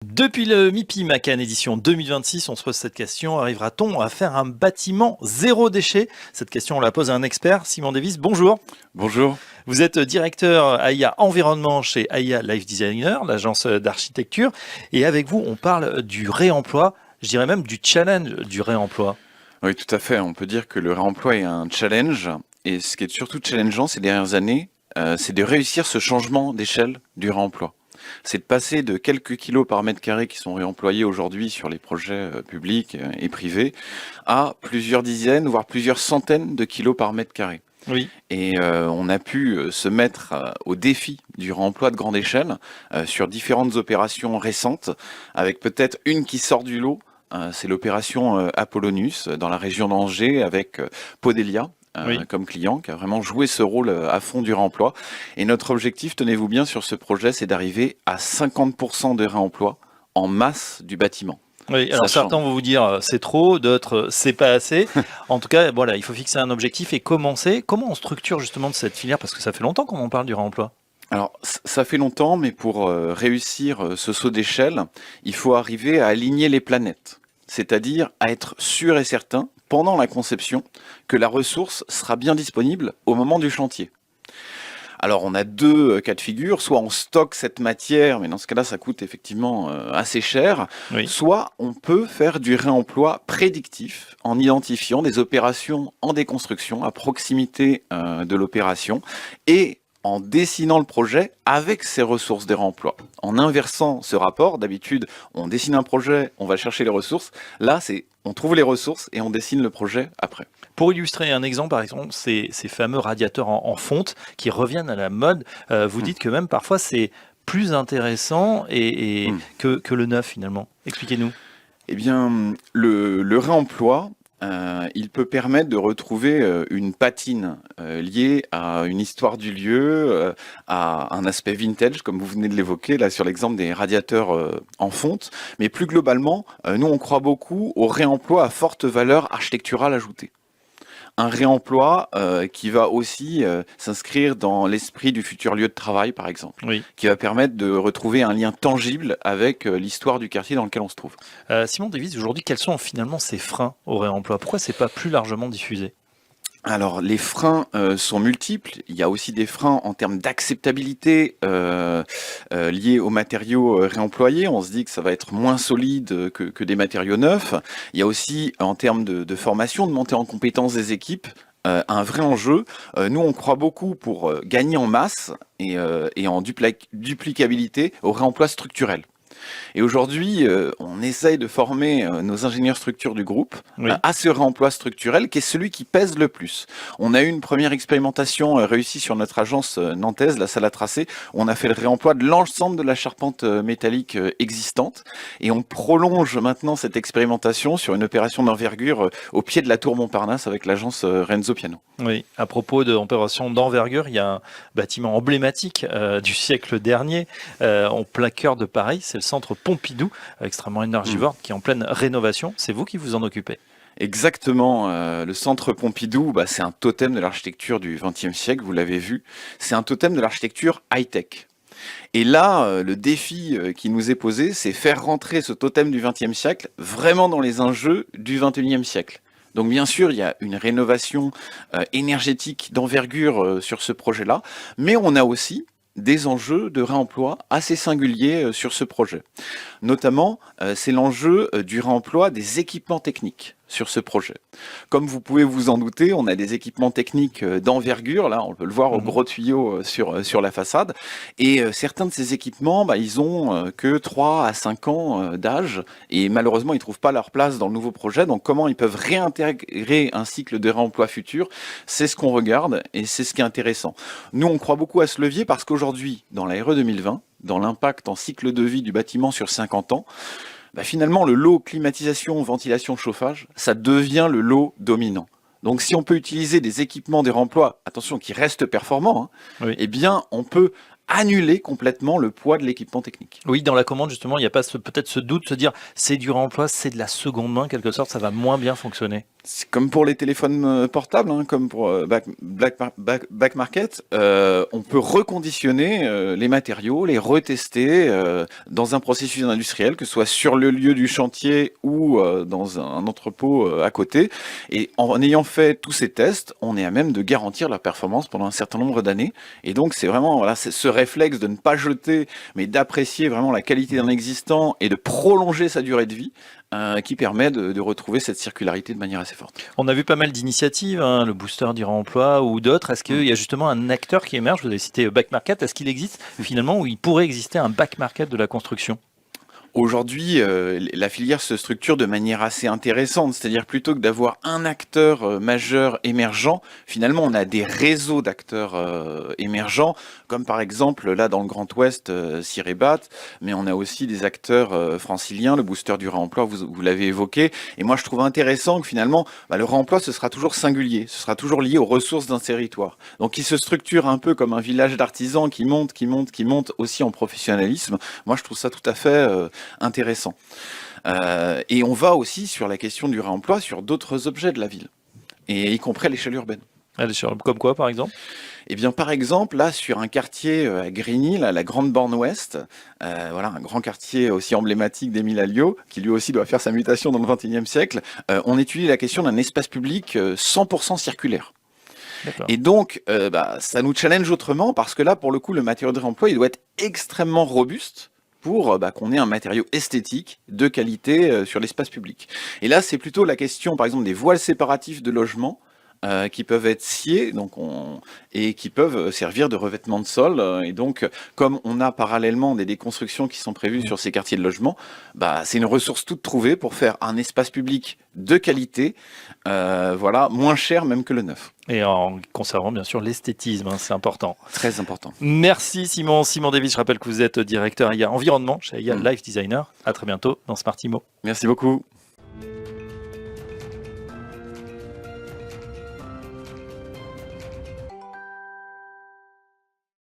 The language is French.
Depuis le MIPI Macan édition 2026, on se pose cette question, arrivera-t-on à faire un bâtiment zéro déchet? Cette question, on la pose à un expert, Simon Davis, bonjour. Bonjour. Vous êtes directeur AIA Environnement chez AIA Life Designer, l'agence d'architecture, et avec vous, on parle du réemploi, je dirais même du challenge du réemploi. Oui, tout à fait. On peut dire que le réemploi est un challenge. Et ce qui est surtout challengeant ces dernières années, c'est de réussir ce changement d'échelle du réemploi. C'est de passer de quelques kilos par mètre carré qui sont réemployés aujourd'hui sur les projets publics et privés à plusieurs dizaines, voire plusieurs centaines de kilos par mètre carré. Oui. Et on a pu se mettre au défi du réemploi de grande échelle sur différentes opérations récentes, avec peut-être une qui sort du lot. C'est l'opération Apollonius dans la région d'Angers avec Podelia. Oui. Comme client, qui a vraiment joué ce rôle à fond du réemploi. Et notre objectif, tenez-vous bien, sur ce projet, c'est d'arriver à 50% de réemploi en masse du bâtiment. Oui, alors certains vont vous dire c'est trop, d'autres c'est pas assez. En tout cas, voilà, il faut fixer un objectif et commencer. Comment on structure justement de cette filière? Parce que ça fait longtemps qu'on en parle du réemploi. Alors, ça fait longtemps, mais pour réussir ce saut d'échelle, il faut arriver à aligner les planètes. C'est-à-dire à être sûr et certain, pendant la conception, que la ressource sera bien disponible au moment du chantier. Alors on a deux cas de figure, soit on stocke cette matière, mais dans ce cas-là ça coûte effectivement assez cher, Oui. soit on peut faire du réemploi prédictif en identifiant des opérations en déconstruction à proximité de l'opération et en dessinant le projet avec ces ressources des réemplois. En inversant ce rapport, d'habitude on dessine un projet, on va chercher les ressources, là c'est on trouve les ressources et on dessine le projet après. Pour illustrer un exemple, par exemple, ces fameux radiateurs en fonte qui reviennent à la mode, vous dites que même parfois c'est plus intéressant que le neuf finalement. Expliquez-nous. Eh bien, le réemploi, il peut permettre de retrouver une patine liée à une histoire du lieu, à un aspect vintage, comme vous venez de l'évoquer là sur l'exemple des radiateurs en fonte. Mais plus globalement, nous on croit beaucoup au réemploi à forte valeur architecturale ajoutée. Un réemploi qui va aussi s'inscrire dans l'esprit du futur lieu de travail, par exemple, Oui. qui va permettre de retrouver un lien tangible avec l'histoire du quartier dans lequel on se trouve. Simon Davis, aujourd'hui, quels sont finalement ces freins au réemploi? Pourquoi c'est pas plus largement diffusé? Alors, les freins sont multiples. Il y a aussi des freins en termes d'acceptabilité liés aux matériaux réemployés. On se dit que ça va être moins solide que des matériaux neufs. Il y a aussi, en termes de formation, de montée en compétences des équipes, un vrai enjeu. Nous, on croit beaucoup pour gagner en masse et en duplicabilité au réemploi structurel. Et aujourd'hui, on essaye de former nos ingénieurs structures du groupe Oui. à ce réemploi structurel qui est celui qui pèse le plus. On a eu une première expérimentation réussie sur notre agence nantaise, la salle à tracer. On a fait le réemploi de l'ensemble de la charpente métallique existante et on prolonge maintenant cette expérimentation sur une opération d'envergure au pied de la tour Montparnasse avec l'agence Renzo Piano. Oui, à propos d'opération d'envergure, il y a un bâtiment emblématique du siècle dernier, en plein cœur de Paris, c'est le centre Pompidou, extrêmement énergivore, qui est en pleine rénovation. C'est vous qui vous en occupez? Exactement, le centre Pompidou, c'est un totem de l'architecture du XXe siècle, vous l'avez vu. C'est un totem de l'architecture high-tech. Et là, le défi qui nous est posé, c'est faire rentrer ce totem du XXe siècle vraiment dans les enjeux du XXIe siècle. Donc bien sûr, il y a une rénovation énergétique d'envergure sur ce projet-là, mais on a aussi des enjeux de réemploi assez singuliers sur ce projet. Notamment, c'est l'enjeu du réemploi des équipements techniques sur ce projet. Comme vous pouvez vous en douter, on a des équipements techniques d'envergure, là on peut le voir au gros tuyau sur la façade, et certains de ces équipements, ils ont que 3 à 5 ans d'âge, et malheureusement ils ne trouvent pas leur place dans le nouveau projet, donc comment ils peuvent réintégrer un cycle de réemploi futur, c'est ce qu'on regarde, et c'est ce qui est intéressant. Nous on croit beaucoup à ce levier parce qu'aujourd'hui, dans la RE 2020, dans l'impact en cycle de vie du bâtiment sur 50 ans, finalement, le lot climatisation, ventilation, chauffage, ça devient le lot dominant. Donc, si on peut utiliser des équipements des réemplois, attention, qui restent performants, Oui. eh bien, on peut annuler complètement le poids de l'équipement technique. Oui, dans la commande, justement, il n'y a pas peut-être ce doute de se dire c'est du réemploi, c'est de la seconde main, en quelque sorte, ça va moins bien fonctionner. C'est comme pour les téléphones portables, hein, comme pour Back Market, on peut reconditionner les matériaux, les retester dans un processus industriel, que ce soit sur le lieu du chantier ou dans un entrepôt à côté. Et en ayant fait tous ces tests, on est à même de garantir la performance pendant un certain nombre d'années. Et donc c'est vraiment c'est ce réflexe de ne pas jeter, mais d'apprécier vraiment la qualité d'un existant et de prolonger sa durée de vie. Qui permet de retrouver cette circularité de manière assez forte. On a vu pas mal d'initiatives, hein, le booster du réemploi ou d'autres. Est-ce qu'il y a justement un acteur qui émerge? Vous avez cité Back Market. Est-ce qu'il existe finalement, ou il pourrait exister un Back Market de la construction? Aujourd'hui, la filière se structure de manière assez intéressante, c'est-à-dire plutôt que d'avoir un acteur majeur émergent, finalement on a des réseaux d'acteurs émergents, comme par exemple là dans le Grand Ouest, Cirebat, mais on a aussi des acteurs franciliens, le booster du réemploi, vous l'avez évoqué, et moi je trouve intéressant que finalement le réemploi ce sera toujours singulier, ce sera toujours lié aux ressources d'un territoire. Donc il se structure un peu comme un village d'artisans qui monte aussi en professionnalisme. Moi je trouve ça tout à fait intéressant. Et on va aussi sur la question du réemploi sur d'autres objets de la ville, et y compris à l'échelle urbaine. Comme quoi, par exemple? Eh bien, par exemple, là, sur un quartier à Grigny, là, la Grande Borne Ouest, voilà, un grand quartier aussi emblématique d'Émile Alliot, qui lui aussi doit faire sa mutation dans le XXIe siècle, on étudie la question d'un espace public 100% circulaire. Et donc, ça nous challenge autrement, parce que là, pour le coup, le matériau de réemploi, il doit être extrêmement robuste, pour qu'on ait un matériau esthétique de qualité sur l'espace public. Et là, c'est plutôt la question, par exemple, des voiles séparatives de logement qui peuvent être sciés et qui peuvent servir de revêtement de sol. Et donc, comme on a parallèlement des déconstructions qui sont prévues sur ces quartiers de logement, c'est une ressource toute trouvée pour faire un espace public de qualité, moins cher même que le neuf. Et en conservant bien sûr l'esthétisme, hein, c'est important. Très important. Merci Simon. Simon Davis, je rappelle que vous êtes directeur IA Environnement chez IA Life Designer. À très bientôt dans Smart Imo. Merci beaucoup.